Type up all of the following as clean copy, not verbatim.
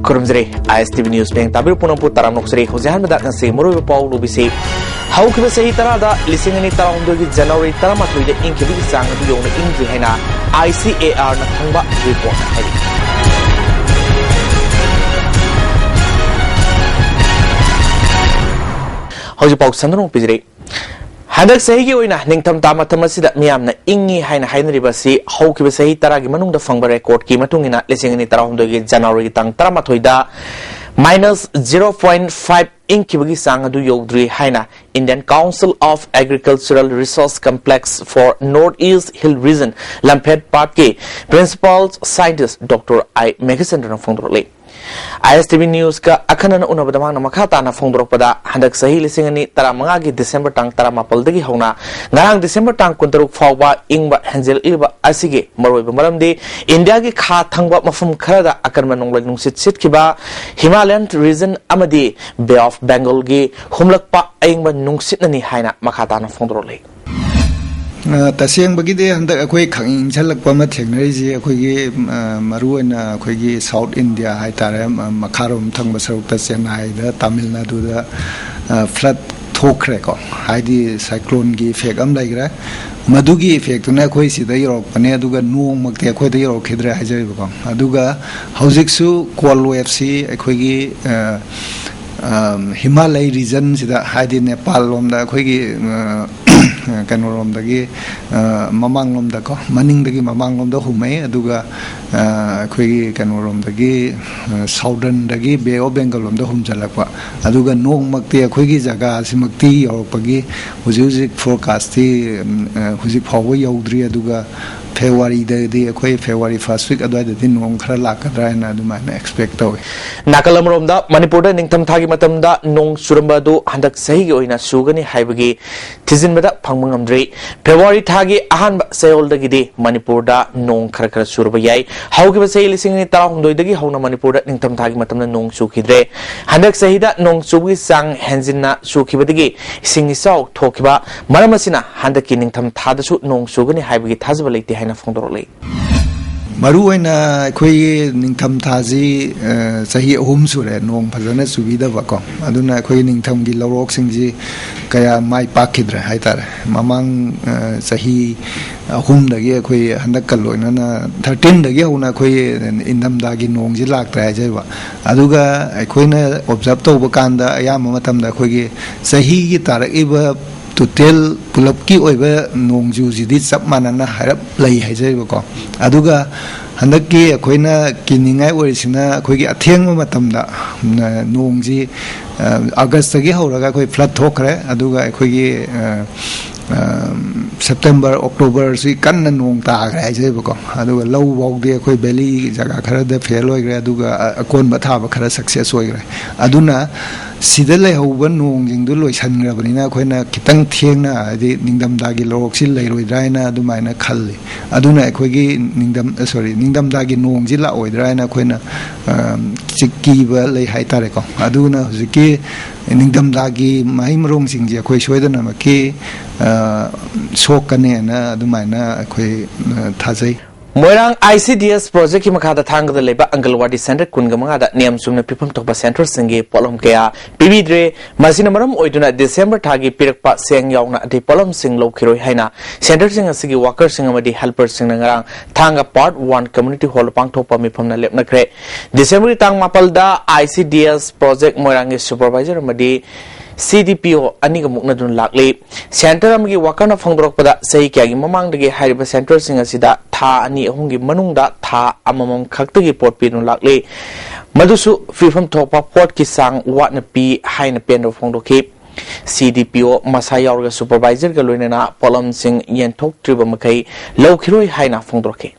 Kurumzre ISTV News Peng Tabir Punampu Taram Noksre Hosehan Medak Nasi Muru Paul Lubisi How can say Tarada listening to January Taramatu the Inkibi Sang to Yona Indri Hena ICAR Natamba report How you poke Sandro Pizre Hadak Sahi Wina, Ningtam Tamatamasi that Miam Ingi Haina Hainribasi, how can we say Taragimanung the Funga record Kimatungina listening to January Tang Taramatoida minus 0.5 Inkibagi Sangadu Yogdri Haina, Indian Council of Agricultural Resource Complex for Northeast Hill Region, Lamped Park, Principal Scientist Dr. I. Megasandra Fundroli. ISTV News ka akanan unabadamang na makata na fongdrok pada handak sahi lisingani taramangagi December tang taramapaldagi hauna ngarang December tang kuntaruk fawba ingba Hansel ilba asige maroiba maramdi India gi kha thangba mafum kharada akan manungla nungsit sitkiba Himalayan region amadi Bay of Bengal gi humlakpa aingba nungsit nani haina makata na fongdrok Tasing bagide handak akoi khang chalak pama theknari akoi maruina akoi South India haitare makharom thangba sarukta Chennai da Tamil Nadu da flood thokre ko haidi cyclone gi effect am laigra madugi effect na akoi sida yorok pane aduga nuong makte akoi da yorok khidra hajai ko aduga haujiksu kwal FC akoi gi Himalaya region sida haidi Nepal lomda akoi gi Kanorom dagi mamang lom dako maning dagi mamang lom da humai aduga koi kanorom dagi southern dagi Bay of Bengal lom da humjalakwa aduga nong makti koi gi jaga simakti yorpagi hujuk forecast ti hujuk phawa yodri aduga February the February first week adwa the nong khara lakadra na aduma expect tawi Nakalamrom da Manipur da ningtam thagi matam da nong suramba do handak sahi gi oina sugani haibagi tizin bada phangmangamdre February thagi ahan sayol dagi de Manipur da nong khara khara surba yai haugi ba sahi lising ni tara hondoi dagi hauna Manipur da ningtam thagi matam da nong sukidre handak sahi da nong sugi sang hanjinna sukibadagi sing isau thokiba maramasina handaki ningtam thada su nong sugani haibagi thazba leite Maruina koi ningtam thaji sahi ahum sure nong phajana subida bako aduna koi ningtam gi lorok singji kaya mai pakidra haitare mamang sahi ahum dagi koi handak kalloina na 13 dagi huna koi indam dagi nong ji laktra jaiwa aduga koi na observe tawba kanda ayama matam da koi gi sahi gi tarak iba Total pulapki oiba nongju jidi sab manana harap lai haijai bako aduga handaki akoina kiningai orisina akoigi athengma matamda nongji August gi hauraga koi flood thokre aduga akoigi September October si kanna nong ta gra haijai bako aduga low bawdi akoi belly jaga khara da fail oigre aduga akon ba thaba khara success oigre aduna sida lai hauba nong jingdu loisangrabnina akoina kitang thengna adi ningdam dagi loroksil leiroidraina adumaina khalli aduna akoigi ningdam dagi nong ji la oidraina akoina chikkiba lei haitare ko aduna huziki ningdam dagi maimrong singji akoi soidana maki sokane na adumaina akoi thajai Moirang ICDS project ki makada thang da leba Angalwadi Center kungamanga da niam sumna pipam tokba center singe polom kaya pibidre masina maram oiduna December thagi pirakpa seng yauna ati polom sing lo khiroi haina center sing asigi worker sing amadi helper sing ngarang thanga part 1 community hall pang thopa mi phamna lepna kre December tang mapal da ICDS project moirang supervisor amadi CDPO aniga mukna dun lakli center amgi wakana phangdrok pada sei kyagi mamang dagi hariba center singa sida tha ani ahungi manungda tha amamam khaktagi port pi dun lakli madusu fifam thopa port ki sang watna pi haina pen phangdoki CDPO masa yaurga supervisor ga loinana polam sing yenthok triba makai lokhiroi haina phangdroki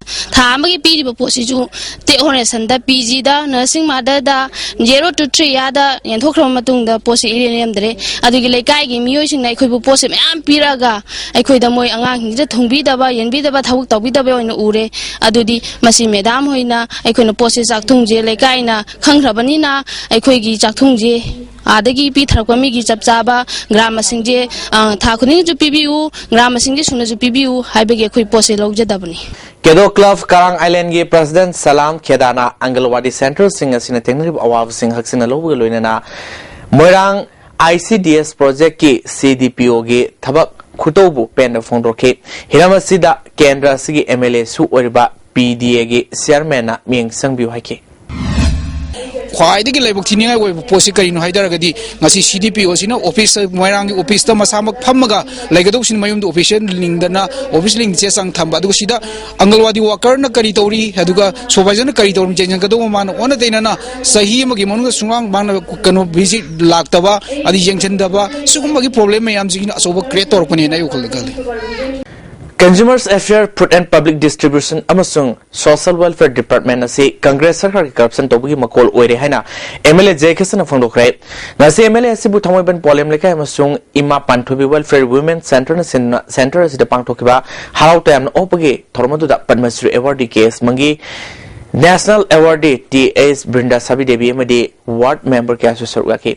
Thamagi pidi posiju te honesan da PG da nursing mother da 0 to 3 ya da yenthokram matung da posi iriam dre adugi lekai gi miyoi sing nai khoi bu posi myam piraga ai khoi da moi angang hi da thungbi da ba yenbi da ba thawuk tawbi da ba oina ure adudi masi madam hoina ai khoi na posi jak thungje lekai na khangrabani na ai khoi gi jak thungje आदगी पी थरक मी की चप चाबा ग्राम सिंजे था खुनी जो PBU ग्राम सिंजे सुन जो पीबीयू हाइबे कोई पोसे लौजदबनी केदो क्लब करांग आइलैंड के प्रेसिडेंट सलाम खेदाना अंगलवाड़ी सेंटर सिंह असिन तेंगरिब अवाब सिंह हक्सिन लोबग लोइनना मोइरांग ICDS प्रोजेक्ट की CDPO के थबक खुतोबु पेन फोंडोके हिरामसिदा केंद्र सिगी MLA सु ओरिबा PDA के चेयरमैन मिंग संगबिउ हाइके ख्वाइदगी लेबक थिनिंगाय ओइ पोसि करिनो हाइदरगदी ngasi CDPO sina office moirang office ta masamak phammaga legadok sin mayum do official lingdana office ling che sang thamba adu sida angalwadi worker na kari tori aduga supervisor na kari tori jeng gado man ona teinana sahi magi monunga sungang bangna kano visit laktaba adi jengchen daba sugumagi problem mayam jigina asoba create torpani na yukol gal Consumers Affairs Food and Public Distribution amasung Social Welfare Department ase Congress sarkar ki corruption tobugi makol oire haina MLA Jakesan phondokre nasi MLA asibu thamoi ban problem lekai amasung Ima Panthobi Welfare Women Center na center ase de pangthokiba harau time opage thormadu da Padmasri Award case mangi National Awardee TS Brinda Sabi Devi amadi ward member ke asu sarugaki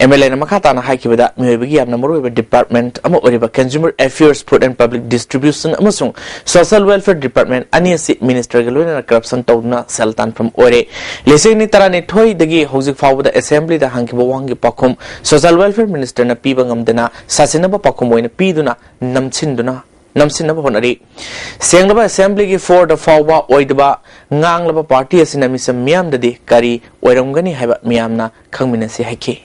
MLA na makata na haikibada miyobigi amna moruiba department ama oriba Consumer Affairs Food and Public Distribution amasung Social Welfare Department aniasi minister galoina na corruption tawna seltan from ore lesing ni tarani thoi dagi hojik fawda assembly da hangkiba wangi pakhum Social Welfare Minister na piba ngamdena sasinaba pakhum oina piduna namsinaba honari senglaba assembly gi for the fawba oidaba nganglaba party asina misam miyam dadi kari oiromgani haiba miyamna khangminasi haiki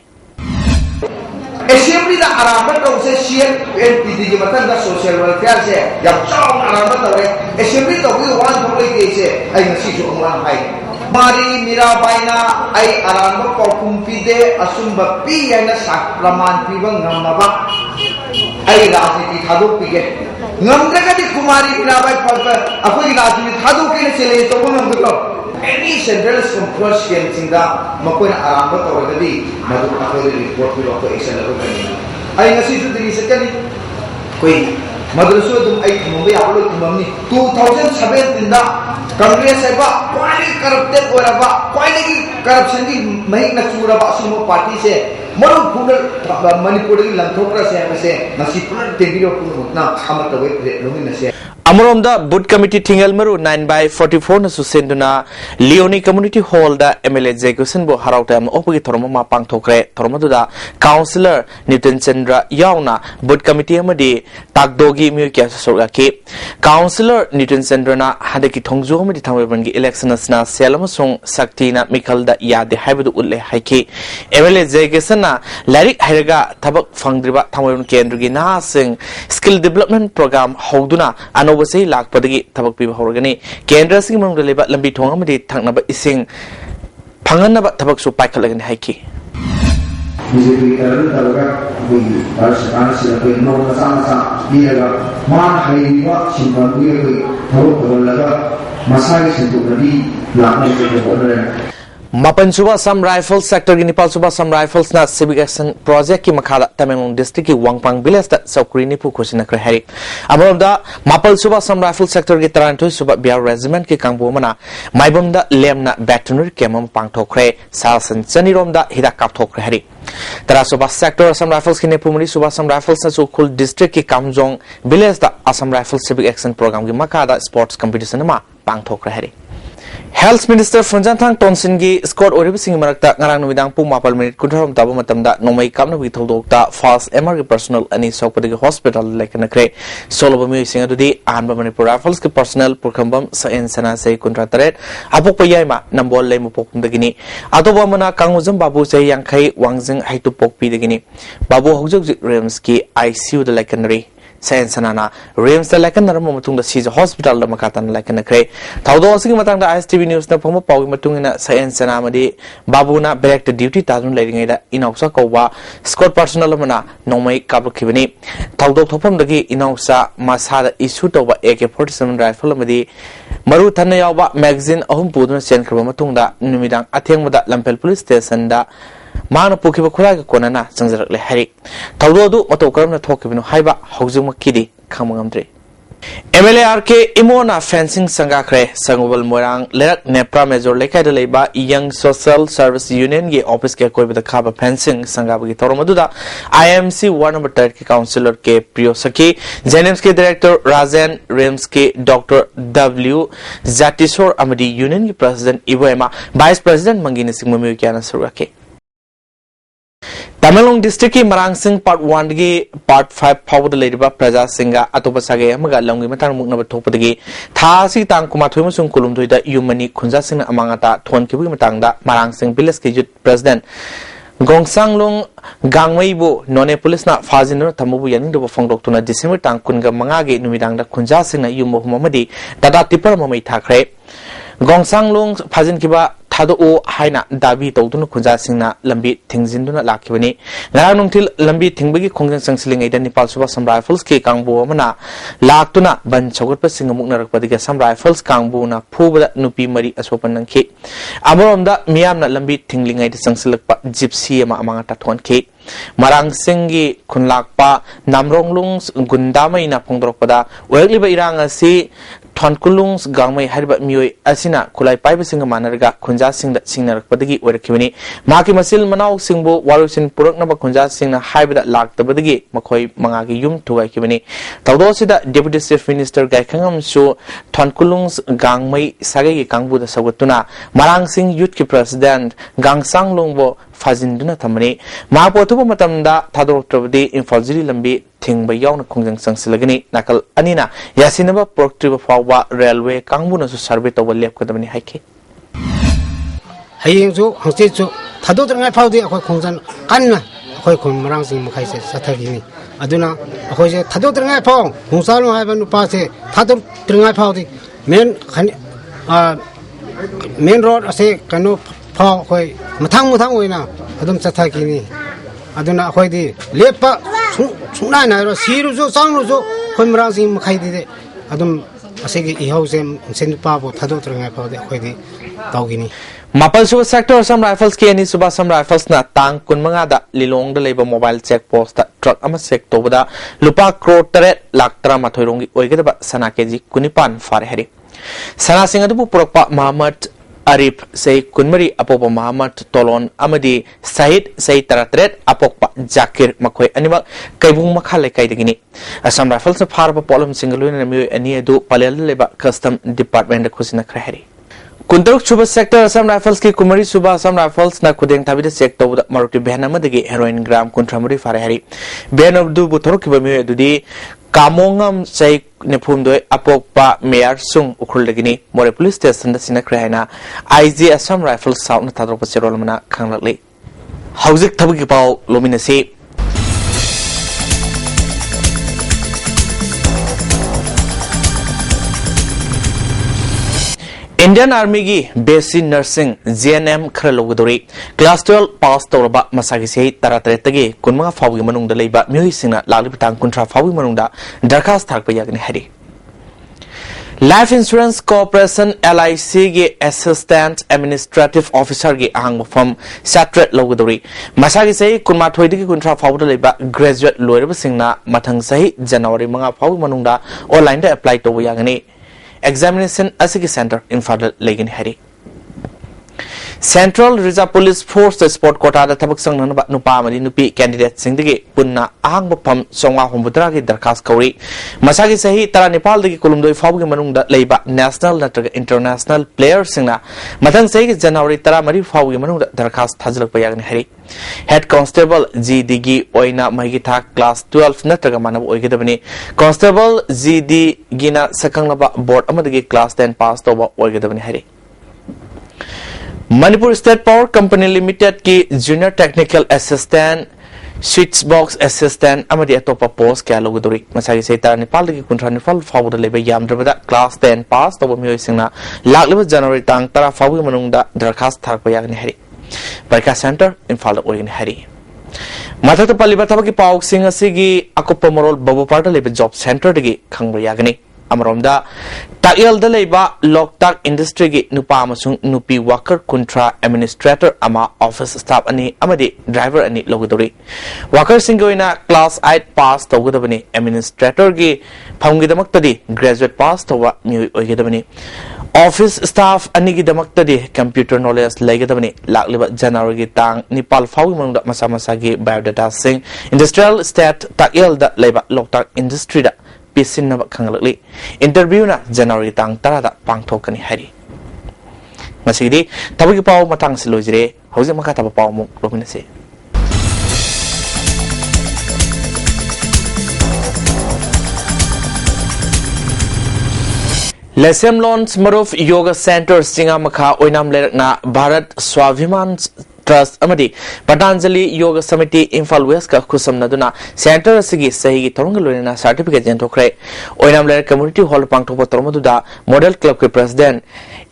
Assembly da arama to se CNPD ki matan da social welfare se ya chau arama to re assembly to ki wan to le ke se ai ngasi ju amwan hai mari mira baina ai arama ko kumpide asumba pi aina sakraman pi bang ngamaba ai rajniti thaduk pi ge ngamdaga di kumari mira bai pa akoi rajniti thaduk ke se le to ngam ko any central control scheme singa makoi aramba tawagadi madu akoi report bi ko action lo kani ai ngasi su diri sekali koi madraso dum ai mumbai aplo tumamni 2017 da congress ai ba quite corrupted oraba quite corruption ki mahi na chura ba sumo party se maru phunal Manipuri langthokra se ngasi pura tebiro punu na amata we longin se Amoromda Boot Committee Tingal Maru 9/44 na susenduna Leone Community Hall da MLA Jakesan bo harautam opagi thorma ma pangthokre thormaduda Councillor Newton Chandra yauna Boot Committee amadi takdogi mi kya sorga ke Councillor Newton Chandra na hadaki thongjo amadi thamweban gi election na selama song sakti na mikal da yade haibadu ulle haike MLA Jakesan na larik hairaga thabak phangdriba thamweban kendra gi na sing skill development program hoduna वसे लाख पदगी थबक पीब होरगनी केंद्र सिंग मंग लेबा लंबी थोंग अमदि थंगनबा इसिंग फंगनबा थबक सु पाइखलगनी हाइकी BJP Taran तरगा we Rajasthan से कोई no मसा दिएगा मान हाइवा सिंपल भी कोई थोरो लगा मसाई से तो नदी लाने के बोल रहे Mapan Suba Sam Rifles Sector ki Nepal Suba Sam Rifles na Civic Action Project ki makhala Tamenglong District ki Wangpang Village da Saukri ni pu khosina kre hari amrom da Mapal Suba Sam Rifles Sector ki Tarantoi Suba Biar Regiment ki Kangbo mana Maibom da Lemna Veterinary Camp pang thokre Salsan Chanirom da hida kap thokre hari Tara Suba Sector Assam Rifles ki Nepumuri Suba Assam Rifles na Sukul District ki Kamjong Village da Assam Rifles Civic Action Program ki makhala sports competition ma pang thokre hari Health Minister Funjanthang Tonsin gi Scott Orib Singh marakta ngarang numidang pung 4 minute kuntarom taba matamda nomai kamna wi thodokta fast MR gi personal ani sokpadi hospital lekana kre soloba mi singa dudi anba Manipur Rifles ki personnel purkhambam sa en sana sei kuntrataret apok payai ma nambol lei mupok dagini atoba mana kanguzam babu sei yangkhai wangjing haitu pokpi dagini babu hogjok rems ki ICU da lekanari Science Sanana, Rims the Lakan Namatung the Caesar Hospital, the Makatan Lakan a cray. Taudo sing Matang the ISTV News, the Pomo Pau Matungina, Science Sanamadi, Babuna, Director Duty, Tazun Lading in Osaka, Scott Personal Mana, no make couple Kivini. Taudo Topom the Gi in Osa, Masada issued over AK-47 rifle Madi, Maru Tanayawa magazine, Ohum Pudun, Senkramatunga, Numidang, Ateng Lampel Police Station. Mana pukiba kulaga konana sangzarak le hari tawdo du mato karamna thokibino haiba hawjuma kidi khamangamdre MLA RK Imona Fencing Sangakre Sangobal Morang Lerak Nepra Major Leka de Leba Young Social Service Union ge office ke koi bada khaba fencing Sangabagi Toromaduda IMC Ward number 3 ke councillor ke Priyo Saki Zenems ke director Rajan Rems ke Dr. W Zatisor Amadi Union ke president Iboema vice president Mangini Singmumi Kiana Surake Tamalong district ki Marang Singh part 1 gi part 5 phawd leiba praja singa atopa sage amaga longi matang mukna ba thopdagi tha si tang kuma thoi musung kulum doida yumani khunja singna amangata thon kibu matang da Marang Singh village ki youth president Gongsanglong Gangmei bu none police na fazin thamubu yaning do phongdok tuna December tang kunga manga ge numidang da khunja singna yumo humamadi dada tipar mamai thakre Gongsanglong fazin kiba Thado o haina dabi tawduna khunja singna lambi thingjinduna lakhibani ngarang nungthil lambi thingbagi khongjang sangsilingai da Nepal Suba Sam Rifles ke kangbu amana laktuna ban chogotpa singamuk narakpadiga Sam Rifles kangbu na phubada nupi mari asopan nangkhe amoromda miyamna lambi thinglingai da sangsilakpa gypsy ama amanga tathon ke Marang Singhi khunlakpa namronglung gundamai na phongdorokpada oekliba irang asi Thonkulung Gangmai Hariba Mioi Asina Kulai Pipe Singa Manarga Kunja Sing that Singer Padigi or Kivini Maki Masil Manao Singbo Warusin Purok Naba Kunja Sing Hybrid Lak the Badigi Makoi Mangagi Yum to Kivini Tadosida Deputy Chief Minister Gaikangam Shu Thonkulung Gangmai Sagagi Kangbu the Sawatuna Marang Singh Youth President Gangsang Lungbo Fazinduna Tamani Mapotuba Matamda Tador Trabdi in Fazili Lambi Ting by Yon Kongjang Sangsilagani Nakal Anina Yasinaba Proctriba Fawa Railway Kangbu su survey to Lep Kadamani Hike Hayinzu Hangsitu Tadotran Faudi Akoi Kongsan Anna Akoi Marang Singh Mukaise Satagini Aduna Akoi Tadotran Pong Hungsalo Haven Pase Tadotran Faudi Main road Ase Kano Paw Hoi Matang Wina Adum Satagini Aduna Akoi di Lepa Sunana Siruzo Sanguzo Marang Singh Mukaide Adum Asegi Ihosem Senpabo Tadotran Faudi Akoi di Taugini Mapal Suba sector Sam Rifles ke ni Suba Sam Rifles na tang kun mga da lilong da labor mobile check post da truck ama sector da lupa crore teret laktra mathoirong oigeda ba sana keji kunipan fare hari sana singa du purokpa Muhammad Arif say kunmari apopa Muhammad Tolon amadi Sahid say taratret apokpa Zakir makhoi anima kaibung makhale kai degini Sam Rifles na farba polum singalu na mi ani du palel leba custom department da khusina khari Kuntaruk Suba sector Assam Rifles ki Kumari Suba Assam Rifles na kudeng tabi de sector da maruti behanama degi heroin gram kontramuri fare hari ben of du butoruk ki bami dudi kamongam sai nepum do apokpa mayor sung ukhul degini more police station da sina krahina IG Assam Rifles south na tadro pasirol mana khanglakle hauzik thabi ki pau lomina se Indian Army gi basic nursing GNM khralogdori class 12 pass torba masagi sei taratretagi kunma fawgi manungda leiba mui singna lagliptang kuntra fawgi manungda darkhas thakpa yagni hari Life Insurance Corporation LIC gi Assistant Administrative Officer gi ahang from Satret logdori masagi sei kunma thoidigi kuntra fawda leiba graduate loirba singna mathang sahi January manga fawgi manungda online da apply to yagni Examination Asiki Center in Fadal Legin Hari Central Reserve Police Force the Sport Quota the Tabak Sang Nupa Madi Nupi candidate Singdi Punna Ahang Bapam Songa Humbudragi Darkas Kauri Masagi Sahi Tara Nepal the Kulumdo Fawgi Manung da Leba National International Player Singna Matan Sagi January Tara Mari Fawgi Manung Darkas Tazilak Payagan Hari Head Constable G Digi Oina Magita Class 12 Natagamana Oigedabani Constable G D Gina Sakangaba Board Amadagi Class 10 passed over Oigedabani Hari Manipur State Power Company Limited ki Junior Technical Assistant Switchbox Assistant Amadi Atopa Post kaya logudori Masagi Seta Nepal ki kuntra Nepal Fawda lebe yam drabada Class 10 passed over Mio Singna Lagleba January Tang Tara Fawgi Manungda Darkas Tharpayagni Hari Barka Center in Falda Oyin Hari Mata to Palibataba ki Pau Singa Sigi Akopomorol Babu Parta lebe Job Center digi Kangbayagni अमरोमदा ताकियल लेबा Loktak industry की नुपा अमसुंग नुपी worker कुंट्रा administrator अमा office staff अनि अमदि driver अनि लोगदोरी worker सिंगोइना class 8 पास तौगदबनी administrator की फंगिदमक्तदी graduate पास तौवा मियोय ओइगदबनी office staff अनि की दमक्तदी computer knowledge लेगदबनी लाकलिबा जनवरी की तांग निपाल फाउगी मंगदा मसा मसा की बायोडाटा सिंग इंडस्ट्रियल स्टेट ताकियल दा लेबा लोकताक इंडस्ट्री दा पिसिन खंगलकली इंटरव्यू ना जनवरी तांग तरादा पांगथोकनी हरी मसीदी तबकी पाव मतंग से लोजरे हौजे मखा तब पाव मुक लोमिनसे लेसेम लॉन्स मरुफ योगा सेंटर सिंगा मखा ओइनाम लेरकना भारत स्वाभिमान ट्रस्ट अमदी पतंजलि योग समिति इम्फाल वेस्ट का खुसमनदुना सेंटर सिगी सही की थोरंग लोइना सर्टिफिकेट जेंथोखरे ओइनाम लेर कम्युनिटी हॉल पांगथोप तरमदुदा मॉडल क्लब के प्रेसिडेंट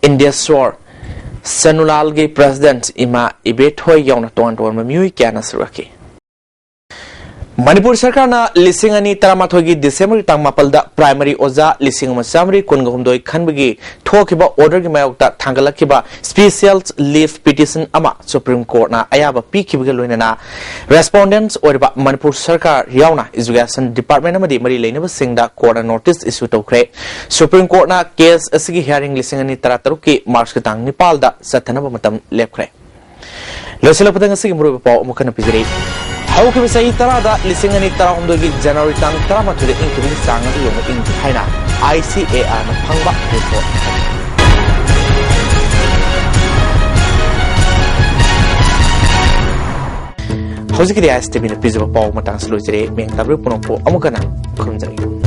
इंडिया स्वर सनुलाल के प्रेसिडेंट इमा इबेथोय यौना तोन तोन म्यूई क्याना सुरखी मणिपुर सरकार ना लिसिंग अनि तरामाथोय की दिसंबर तांग मापलदा प्राइमरी ओजा लिसिंग मसामरी कुनगहुमदोय खनबगी थोकिबा ऑर्डर की मायोक्ता थांगलखिबा स्पेशल लीव पिटिशन अमा सुप्रीम कोर्ट ना अयाबा पीखिबगे लोइना रेस्पोंडेंट्स ओरबा मणिपुर सरकार यावना एजुकेशन डिपार्टमेंट अमदी मरी लेनबा सिंगदा कोर्ट नोटिस इशू तौखरे सुप्रीम कोर्ट ना केस असगी हियरिंग लिसिंग अनि तरातरुक की मार्च के तांग निपालदा सथनबा मतम लेखरे लोसलपदंग असगी मुरुबा पाव मुखन पिजरी हाउ के सही तरह लिसिंग अनि तराहुमदो की जनवरी तांग तरामाथुदे इंकिबि चांग अदु योम इंग हाइना ICAR ना फंगबा रिपोर्ट हौजिकि ISTV ना पिजबा पाव मतंग सलोजरे मेंग तब्रु पुनोपो अमुकना खुमजरी